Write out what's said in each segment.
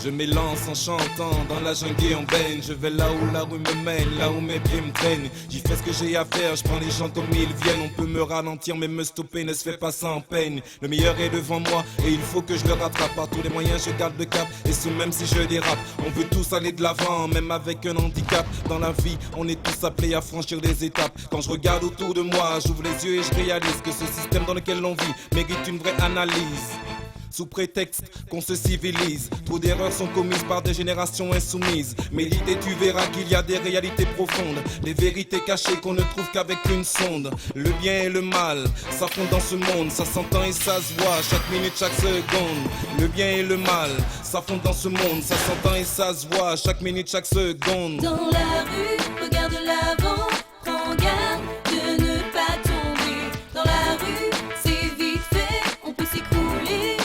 Je m'élance en chantant dans la jungle et en baigne. Je vais là où la rue me mène, là où mes pieds me traînent. J'y fais ce que j'ai à faire, je prends les gens comme ils viennent. On peut me ralentir mais me stopper ne se fait pas sans peine. Le meilleur est devant moi et il faut que je le rattrape. Par tous les moyens je garde le cap, et ce même si je dérape. On veut tous aller de l'avant, même avec un handicap. Dans la vie on est tous appelés à franchir des étapes. Quand je regarde autour de moi, j'ouvre les yeux et je réalise que ce système dans lequel l'on vit mérite une vraie analyse. Sous prétexte qu'on se civilise, trop d'erreurs sont commises par des générations insoumises. Médite et tu verras qu'il y a des réalités profondes, des vérités cachées qu'on ne trouve qu'avec une sonde. Le bien et le mal s'affrontent dans ce monde, ça s'entend et ça se voit chaque minute, chaque seconde. Le bien et le mal s'affrontent dans ce monde, ça s'entend et ça se voit chaque minute, chaque seconde. Dans la rue, regarde l'avant, prends garde de ne pas tomber. Dans la rue, c'est vite fait, on peut s'écrouler.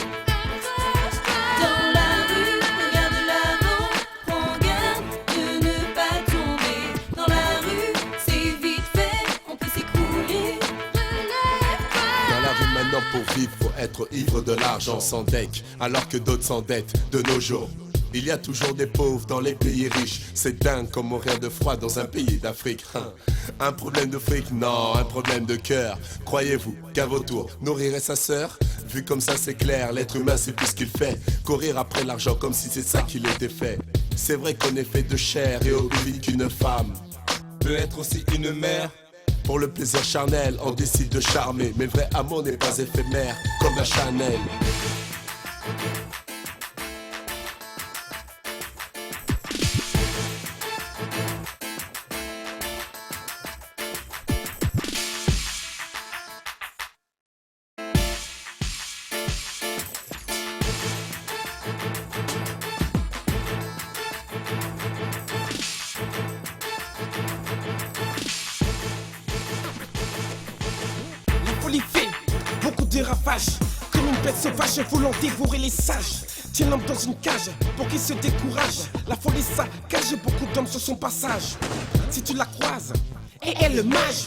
Dans la rue, regarde l'avant, prends garde de ne pas tomber. Dans la rue, c'est vite fait, on peut s'écrouler. Dans la rue maintenant pour vivre, faut être ivre de l'argent sans deck, alors que d'autres s'endettent de nos jours. Il y a toujours des pauvres dans les pays riches. C'est dingue comme on rien de froid dans un pays d'Afrique. Un problème de fric, non, un problème de cœur. Croyez-vous qu'à vos tours, nourrirait sa sœur? Vu comme ça c'est clair, l'être humain c'est plus ce qu'il fait. Courir après l'argent comme si c'est ça qu'il était fait. C'est vrai qu'on est fait de chair et au plus vite qu'une femme Peut être aussi une mère. Pour le plaisir charnel, on décide de charmer. Mais le vrai amour n'est pas éphémère, comme la Chanel. La folie fait beaucoup de ravages. Comme une bête sauvage voulant dévorer les sages. Tiens l'homme dans une cage pour qu'il se décourage. La folie saccage beaucoup d'hommes sur son passage. Si tu la croises, et elle le mage.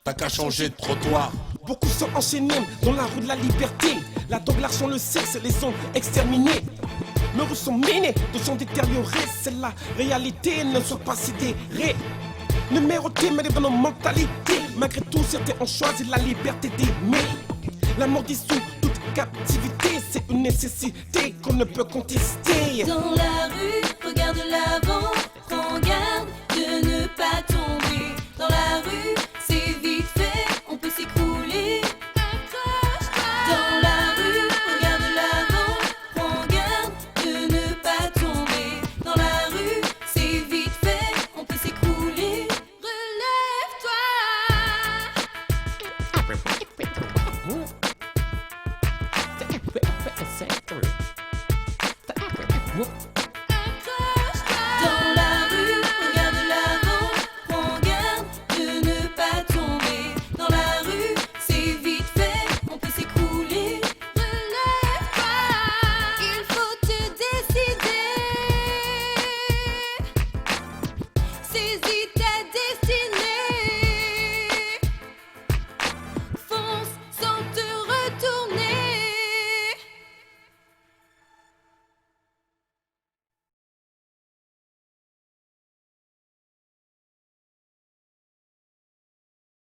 T'as qu'à changer de trottoir. Beaucoup sont enchaînés dans la rue de la liberté. La drogue, l'argent, le sexe les ont exterminés. Nos rues sont minées, de sont détériorées. C'est la réalité, ne sois pas sidéré. Numéroté, mais dans nos mentalités. Malgré tout, certains ont choisi la liberté d'aimer. La mort dissout toute captivité. C'est une nécessité qu'on ne peut contester. Dans la rue, regarde l'avant, prends garde de ne pas tomber. Dans la rue, c'est vite fait, on peut s'écrouler. Dans la rue, regarde l'avant, prends garde de ne pas tomber. Dans la rue, c'est vite fait, on peut s'écrouler. Relève-toi. Dans la rue, regarde l'avant, prends garde de ne pas tomber. Dans la rue, c'est vite fait, on peut s'écrouler. Relève-toi. Il faut te décider. Saisis